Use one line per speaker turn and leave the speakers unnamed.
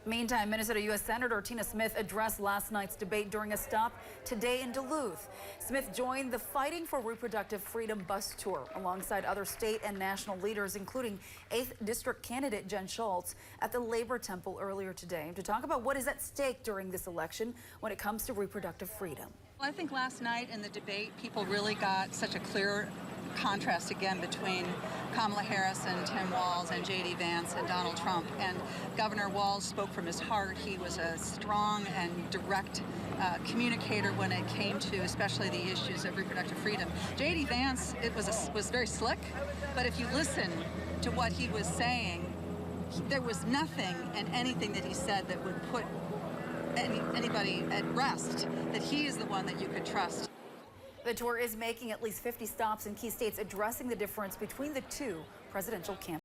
Meantime, Minnesota U.S. Senator Tina Smith addressed last night's debate during a stop today in Duluth. Smith joined the Fighting for Reproductive Freedom bus tour alongside other state and national leaders, including 8th District candidate Jen Schultz, at the Labor Temple earlier today to talk about what is at stake during this election when it comes to reproductive freedom.
Well, I think last night in the debate, people really got such a clear contrast again between Kamala Harris and Tim Walz and J.D. Vance and Donald Trump. And Governor Walz spoke from his heart. He was a strong and direct communicator when it came to especially the issues of reproductive freedom. J.D. Vance, was very slick, but if you listen to what he was saying, there was nothing and anything that he said that would put anybody at rest, that he is the one that you could trust.
The tour is making at least 50 stops in key states addressing the difference between the two presidential candidates.